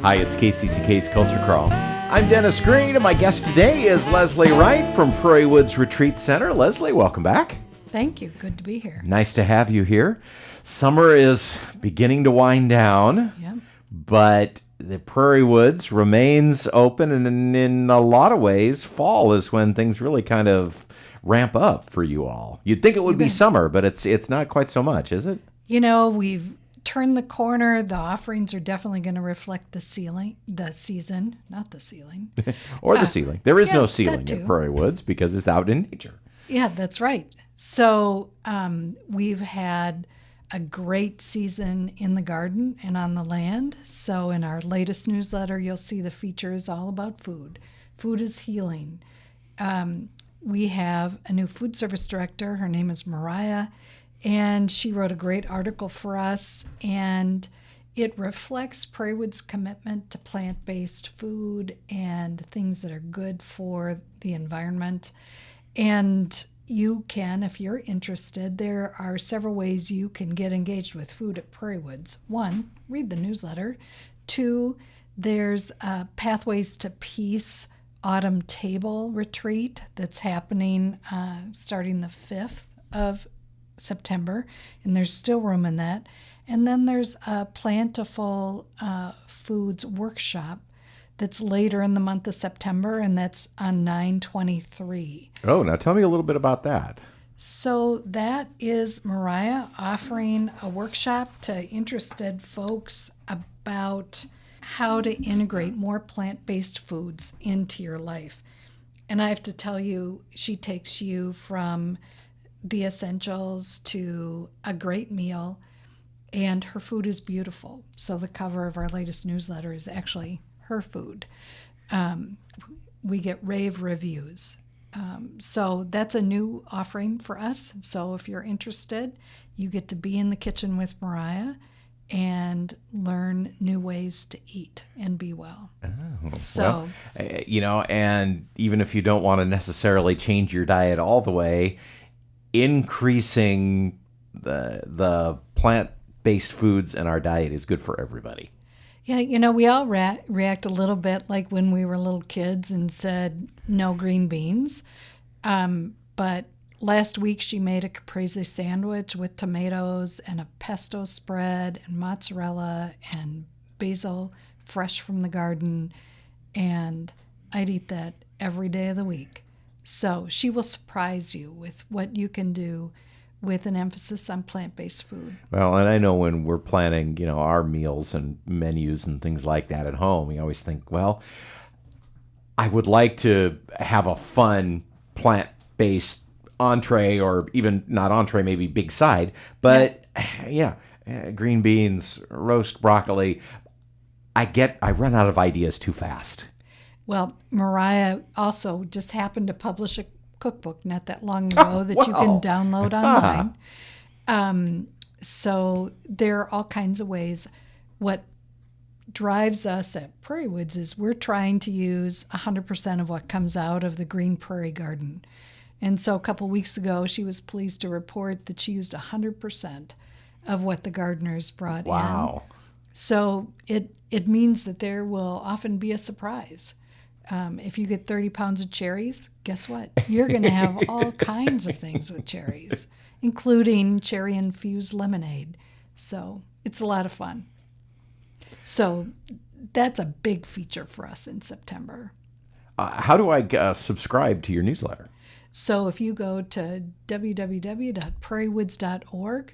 Hi, it's KCCK's Culture Crawl. I'm Dennis Green, and my guest today is Leslie Wright from Prairiewoods Retreat Center. Leslie, welcome back. Thank you. Good to be here. Nice to have you here. Summer is beginning to wind down, but the Prairiewoods remains open, and in a lot of ways, fall is when things really kind of ramp up for you all. You'd think it would be summer, but it's not quite so much, is it? You know, we've turned the corner. The offerings are definitely going to reflect the season, not the ceiling. Or the ceiling. There is no ceiling that at too. Prairiewoods because it's out in nature. Yeah, that's right. So we've had a great season in the garden and on the land. So in our latest newsletter, you'll see the feature is all about food. Food is healing. We have a new food service director. Her name is Mariah, and she wrote a great article for us, and it reflects Prairiewoods' commitment to plant-based food and things that are good for the environment. And you can, if you're interested, there are several ways you can get engaged with food at Prairiewoods. One, read the newsletter. Two, there's Pathways to Peace Autumn Table Retreat that's happening starting the 5th of September, and there's still room in that. And then there's a Plentiful Foods Workshop that's later in the month of September, and that's on 9/23. Oh, now tell me a little bit about that. So that is Mariah offering a workshop to interested folks about how to integrate more plant-based foods into your life. And I have to tell you, she takes you from the essentials to a great meal, and her food is beautiful. So the cover of our latest newsletter is actually her food. We get rave reviews. So that's a new offering for us. So if you're interested, you get to be in the kitchen with Mariah and learn new ways to eat and be well. So, well, and even if you don't want to necessarily change your diet all the way, increasing the plant-based foods in our diet is good for everybody. Yeah, we all react a little bit like when we were little kids and said no green beans. But last week she made a caprese sandwich with tomatoes and a pesto spread and mozzarella and basil fresh from the garden. And I'd eat that every day of the week. So she will surprise you with what you can do with an emphasis on plant-based food. Well, and I know when we're planning, our meals and menus and things like that at home, we always think, well, I would like to have a fun plant-based entree, or even not entree, maybe big side, but green beans, roast broccoli. I run out of ideas too fast. Well, Mariah also just happened to publish a cookbook not that long ago that you can download online. So there are all kinds of ways. What drives us at Prairiewoods is we're trying to use 100% of what comes out of the Green Prairie Garden. And so a couple weeks ago, she was pleased to report that she used 100% of what the gardeners brought in. Wow. So it means that there will often be a surprise. If you get 30 pounds of cherries, guess what? You're going to have all kinds of things with cherries, including cherry-infused lemonade. So it's a lot of fun. So that's a big feature for us in September. How do I subscribe to your newsletter? So if you go to www.prairiewoods.org,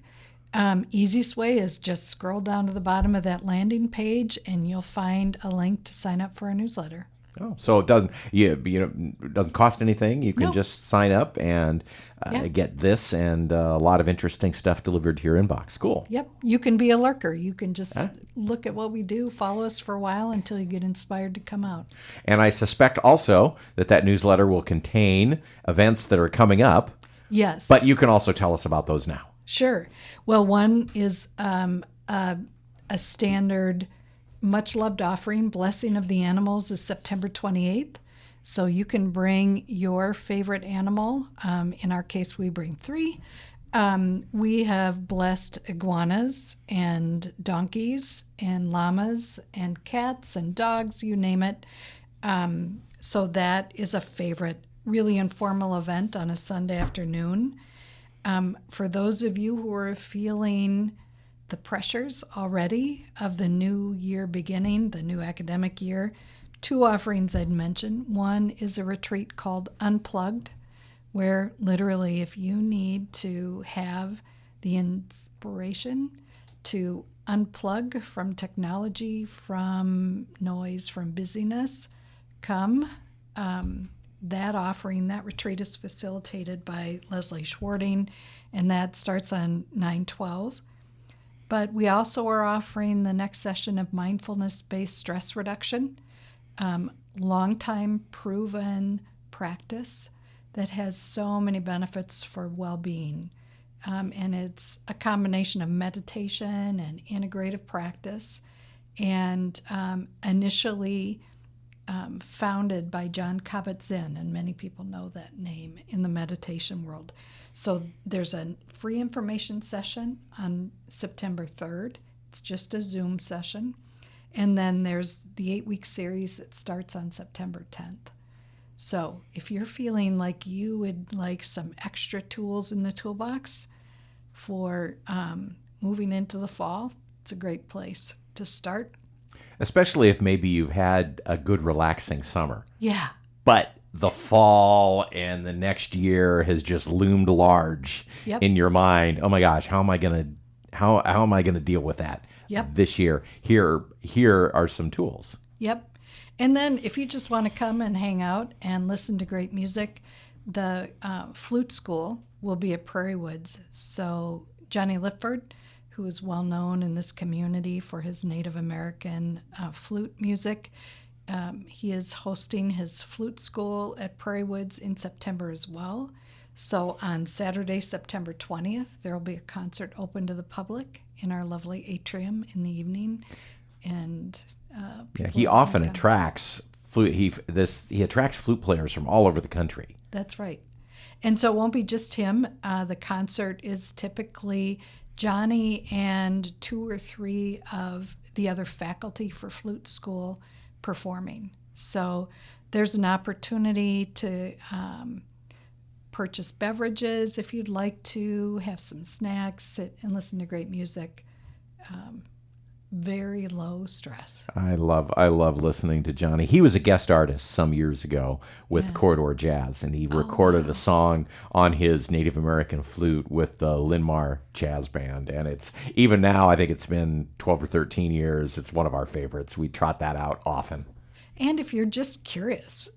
easiest way is just scroll down to the bottom of that landing page, and you'll find a link to sign up for our newsletter. Oh, so it doesn't it doesn't cost anything. You can just sign up and get this and a lot of interesting stuff delivered to your inbox. Cool. Yep. You can be a lurker. You can just look at what we do, follow us for a while until you get inspired to come out. And I suspect also that newsletter will contain events that are coming up. Yes. But you can also tell us about those now. Sure. Well, one is a standard much-loved offering, Blessing of the Animals, is September 28th. So you can bring your favorite animal. In our case, we bring 3. We have blessed iguanas and donkeys and llamas and cats and dogs, you name it. So that is a favorite, really informal event on a Sunday afternoon. For those of you who are feeling the pressures already of the new year beginning, the new academic year, two offerings I'd mention. One is a retreat called Unplugged, where literally if you need to have the inspiration to unplug from technology, from noise, from busyness, come. That offering, that retreat is facilitated by Leslie Schwarting, and that starts on 9/12. But we also are offering the next session of mindfulness-based stress reduction, long-time proven practice that has so many benefits for well-being. And it's a combination of meditation and integrative practice, and initially founded by Jon Kabat-Zinn, and many people know that name in the meditation world. So there's a free information session on September 3rd. It's just a Zoom session. And then there's the 8-week series that starts on September 10th. So if you're feeling like you would like some extra tools in the toolbox for moving into the fall, it's a great place to start. Especially if maybe you've had a good relaxing summer. Yeah. But the fall and the next year has just loomed large in your mind. Oh my gosh, how am I gonna deal with that this year? Here are some tools. Yep. And then if you just want to come and hang out and listen to great music, the flute school will be at Prairiewoods. So Jonny Lipford, who is well known in this community for his Native American flute music, he is hosting his flute school at Prairiewoods in September as well. So on Saturday, September 20th, there will be a concert open to the public in our lovely atrium in the evening. And he often attracts flute. He attracts flute players from all over the country. That's right. And so it won't be just him. The concert is typically Jonny and 2 or 3 of the other faculty for flute school performing. So there's an opportunity to purchase beverages if you'd like to, have some snacks, sit and listen to great music. Very low stress. I love listening to Jonny. He was a guest artist some years ago with Corridor Jazz, and he recorded a song on his Native American flute with the Linmar Jazz Band. And it's even now, I think it's been 12 or 13 years. It's one of our favorites. We trot that out often. And if you're just curious,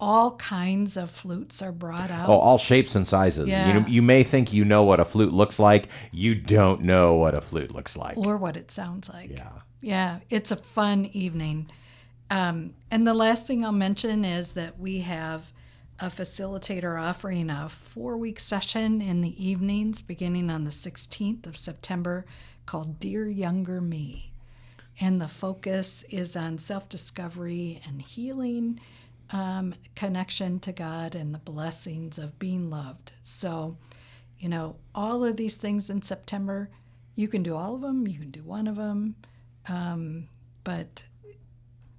all kinds of flutes are brought out. Oh, all shapes and sizes. Yeah. You may think you know what a flute looks like. You don't know what a flute looks like. Or what it sounds like. Yeah, it's a fun evening. And the last thing I'll mention is that we have a facilitator offering a 4-week session in the evenings beginning on the 16th of September called Dear Younger Me. And the focus is on self-discovery and healing, connection to God, and the blessings of being loved. So, all of these things in September, you can do all of them, you can do one of them, but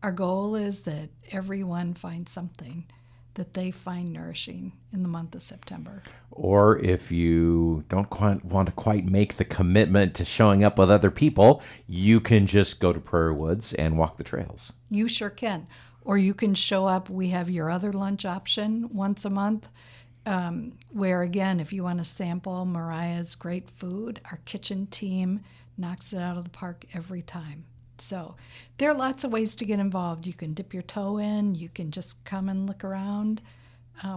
our goal is that everyone finds something that they find nourishing in the month of September. Or if you don't want to quite make the commitment to showing up with other people, you can just go to Prairiewoods and walk the trails. You sure can. Or you can show up. We have your other lunch option once a month, where, again, if you want to sample Mariah's great food, our kitchen team knocks it out of the park every time. So there are lots of ways to get involved. You can dip your toe in. You can just come and look around,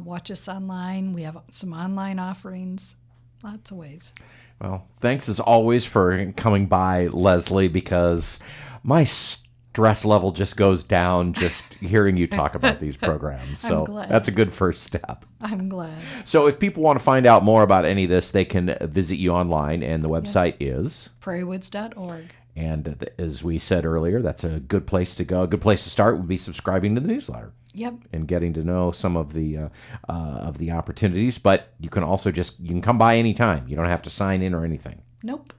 watch us online. We have some online offerings, lots of ways. Well, thanks as always for coming by, Leslie, because my stress level just goes down just hearing you talk about these programs. So that's a good first step. I'm glad. So if people want to find out more about any of this, they can visit you online, and the website is prairiewoods.org. And as we said earlier, that's a good place to go. A good place to start would be subscribing to the newsletter. Yep. And getting to know some of the opportunities. But you can also you can come by anytime. You don't have to sign in or anything. Nope.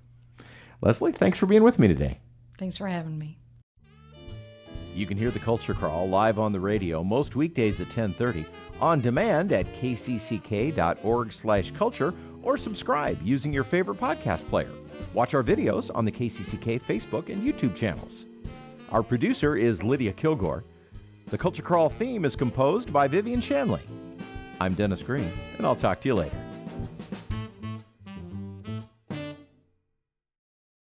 Leslie, thanks for being with me today. Thanks for having me. You can hear the Culture Crawl live on the radio most weekdays at 10:30, on demand at kcck.org/culture, or subscribe using your favorite podcast player. Watch our videos on the KCCK Facebook and YouTube channels. Our producer is Lydia Kilgore. The Culture Crawl theme is composed by Vivian Shanley. I'm Dennis Green, and I'll talk to you later.